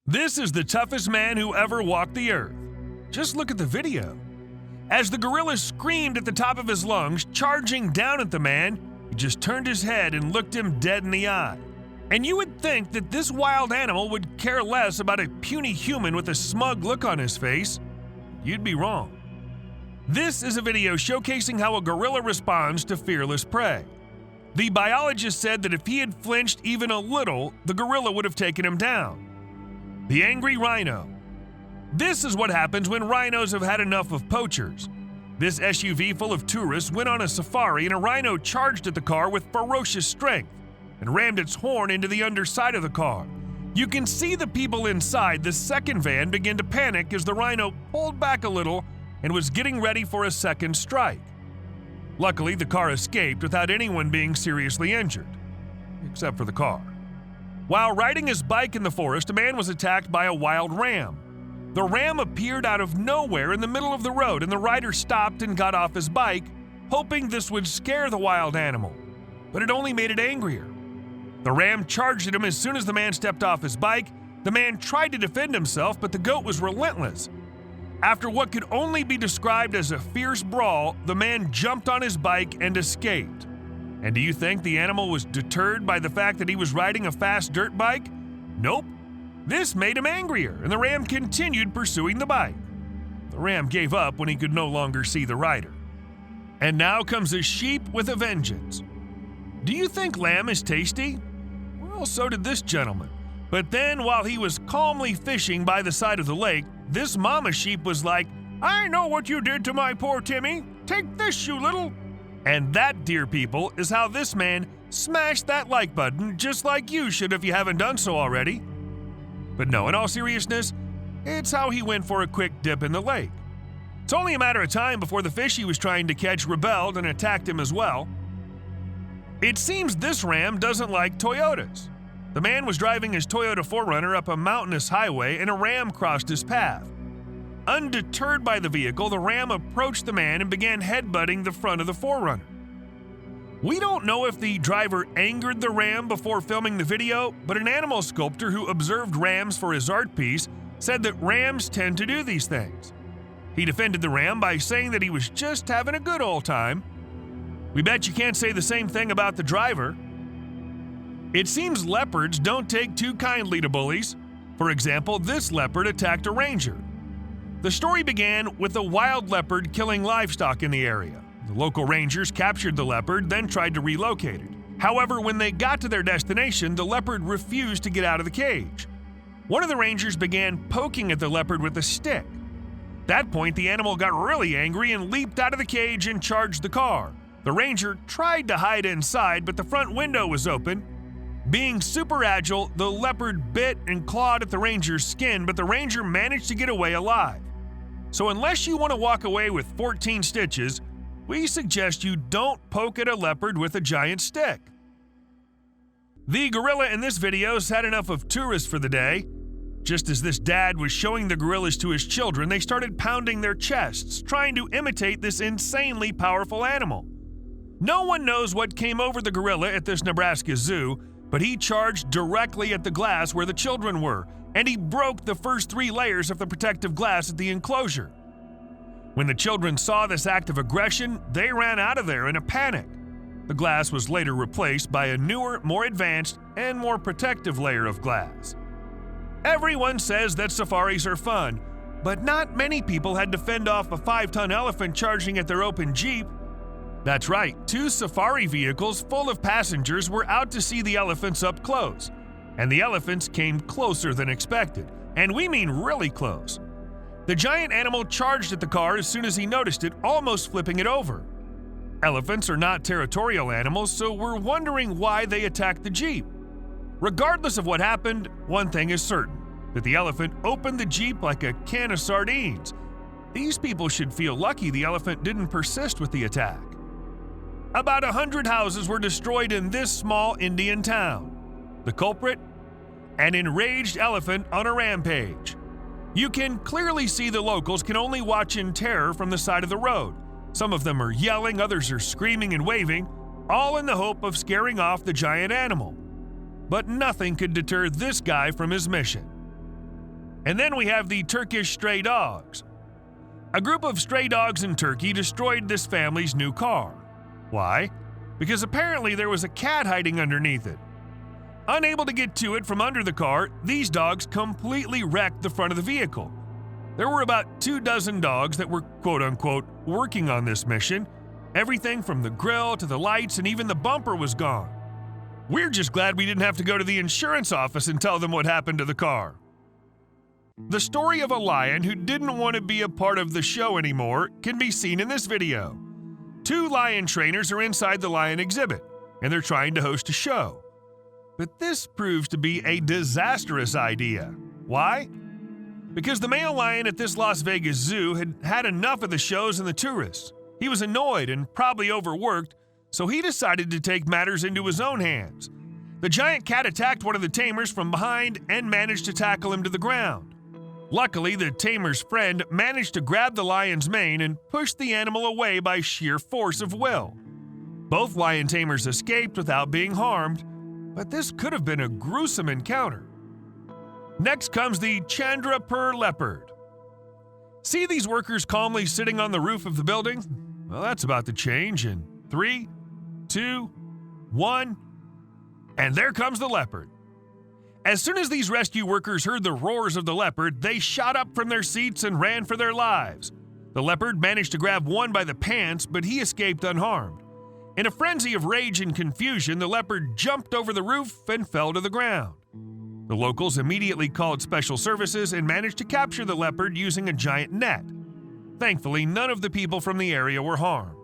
This is the toughest man who ever walked the earth. Just look at the video. As the gorilla screamed at the top of his lungs, charging down at the man, he just turned his head and looked him dead in the eye. And you would think that this wild animal would care less about a puny human with a smug look on his face. You'd be wrong. This is a video showcasing how a gorilla responds to fearless prey. The biologist said that if he had flinched even a little, the gorilla would have taken him down. The angry rhino. This is what happens when rhinos have had enough of poachers. This SUV full of tourists went on a safari and a rhino charged at the car with ferocious strength and rammed its horn into the underside of the car. You can see the people inside the second van begin to panic as the rhino pulled back a little and was getting ready for a second strike. Luckily, the car escaped without anyone being seriously injured, except for the car. While riding his bike in the forest, a man was attacked by a wild ram. The ram appeared out of nowhere in the middle of the road, and the rider stopped and got off his bike, hoping this would scare the wild animal, but it only made it angrier. The ram charged at him as soon as the man stepped off his bike. The man tried to defend himself, but the goat was relentless. After what could only be described as a fierce brawl, the man jumped on his bike and escaped. And do you think the animal was deterred by the fact that he was riding a fast dirt bike? Nope. This made him angrier, and the ram continued pursuing the bike. The ram gave up when he could no longer see the rider. And now comes a sheep with a vengeance. Do you think lamb is tasty? Well, so did this gentleman. But then, while he was calmly fishing by the side of the lake, this mama sheep was like, "I know what you did to my poor Timmy. Take this, you little..." And that, dear people, is how this man smashed that like button, just like you should if you haven't done so already. But no, in all seriousness, it's how he went for a quick dip in the lake. It's only a matter of time before the fish he was trying to catch rebelled and attacked him as well. It seems this ram doesn't like Toyotas. The man was driving his Toyota 4Runner up a mountainous highway and a ram crossed his path. Undeterred by the vehicle, the ram approached the man and began headbutting the front of the 4Runner. We don't know if the driver angered the ram before filming the video, but an animal sculptor who observed rams for his art piece said that rams tend to do these things. He defended the ram by saying that he was just having a good old time. We bet you can't say the same thing about the driver. It seems leopards don't take too kindly to bullies. For example, this leopard attacked a ranger. The story began with a wild leopard killing livestock in the area. The local rangers captured the leopard, then tried to relocate it. However, when they got to their destination, the leopard refused to get out of the cage. One of the rangers began poking at the leopard with a stick. At that point, the animal got really angry and leaped out of the cage and charged the car. The ranger tried to hide inside, but the front window was open. Being super agile, the leopard bit and clawed at the ranger's skin, but the ranger managed to get away alive. So unless you want to walk away with 14 stitches, we suggest you don't poke at a leopard with a giant stick. The gorilla in this video has had enough of tourists for the day. Just as this dad was showing the gorillas to his children, they started pounding their chests, trying to imitate this insanely powerful animal. No one knows what came over the gorilla at this Nebraska zoo, but he charged directly at the glass where the children were, and he broke the first 3 layers of the protective glass at the enclosure. When the children saw this act of aggression, they ran out of there in a panic. The glass was later replaced by a newer, more advanced, and more protective layer of glass. Everyone says that safaris are fun, but not many people had to fend off a 5-ton elephant charging at their open Jeep. That's right, 2 safari vehicles full of passengers were out to see the elephants up close. And the elephants came closer than expected, and we mean really close. The giant animal charged at the car as soon as he noticed it, almost flipping it over. Elephants are not territorial animals, so we're wondering why they attacked the Jeep. Regardless of what happened, one thing is certain, that the elephant opened the Jeep like a can of sardines. These people should feel lucky the elephant didn't persist with the attack. About 100 houses were destroyed in this small Indian town. The culprit? An enraged elephant on a rampage. You can clearly see the locals can only watch in terror from the side of the road. Some of them are yelling, others are screaming and waving, all in the hope of scaring off the giant animal. But nothing could deter this guy from his mission. And then we have the Turkish stray dogs. A group of stray dogs in Turkey destroyed this family's new car. Why? Because apparently there was a cat hiding underneath it. Unable to get to it from under the car, these dogs completely wrecked the front of the vehicle. There were about 24 dogs that were quote-unquote working on this mission. Everything from the grill to the lights and even the bumper was gone. We're just glad we didn't have to go to the insurance office and tell them what happened to the car. The story of a lion who didn't want to be a part of the show anymore can be seen in this video. 2 lion trainers are inside the lion exhibit, and they're trying to host a show. But this proves to be a disastrous idea. Why? Because the male lion at this Las Vegas zoo had had enough of the shows and the tourists. He was annoyed and probably overworked, so he decided to take matters into his own hands. The giant cat attacked one of the tamers from behind and managed to tackle him to the ground. Luckily, the tamer's friend managed to grab the lion's mane and push the animal away by sheer force of will. Both lion tamers escaped without being harmed, but this could have been a gruesome encounter. Next comes the Chandrapur leopard. See these workers calmly sitting on the roof of the building? Well, that's about to change in 3, 2, 1, and there comes the leopard. As soon as these rescue workers heard the roars of the leopard, they shot up from their seats and ran for their lives. The leopard managed to grab one by the pants, but he escaped unharmed. In a frenzy of rage and confusion, the leopard jumped over the roof and fell to the ground. The locals immediately called special services and managed to capture the leopard using a giant net. Thankfully, none of the people from the area were harmed.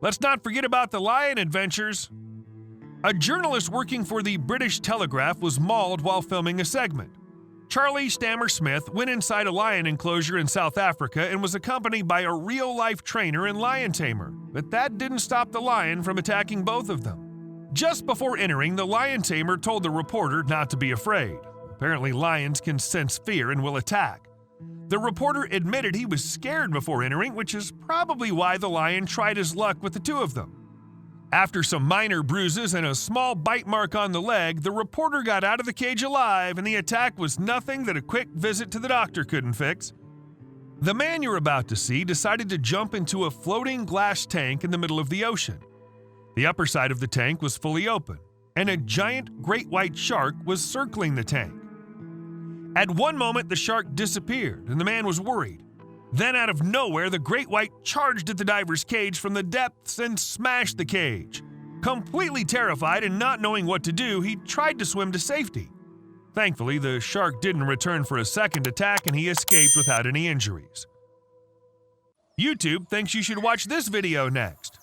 Let's not forget about the lion adventures. A journalist working for the British Telegraph was mauled while filming a segment. Charlie Stammer Smith went inside a lion enclosure in South Africa and was accompanied by a real-life trainer and lion tamer, but that didn't stop the lion from attacking both of them. Just before entering, the lion tamer told the reporter not to be afraid. Apparently, lions can sense fear and will attack. The reporter admitted he was scared before entering, which is probably why the lion tried his luck with the two of them. After some minor bruises and a small bite mark on the leg, the reporter got out of the cage alive, and the attack was nothing that a quick visit to the doctor couldn't fix. The man you're about to see decided to jump into a floating glass tank in the middle of the ocean. The upper side of the tank was fully open, and a giant great white shark was circling the tank. At one moment, the shark disappeared, and the man was worried. Then, out of nowhere, the great white charged at the diver's cage from the depths and smashed the cage. Completely terrified and not knowing what to do, he tried to swim to safety. Thankfully, the shark didn't return for a second attack and he escaped without any injuries. YouTube thinks you should watch this video next.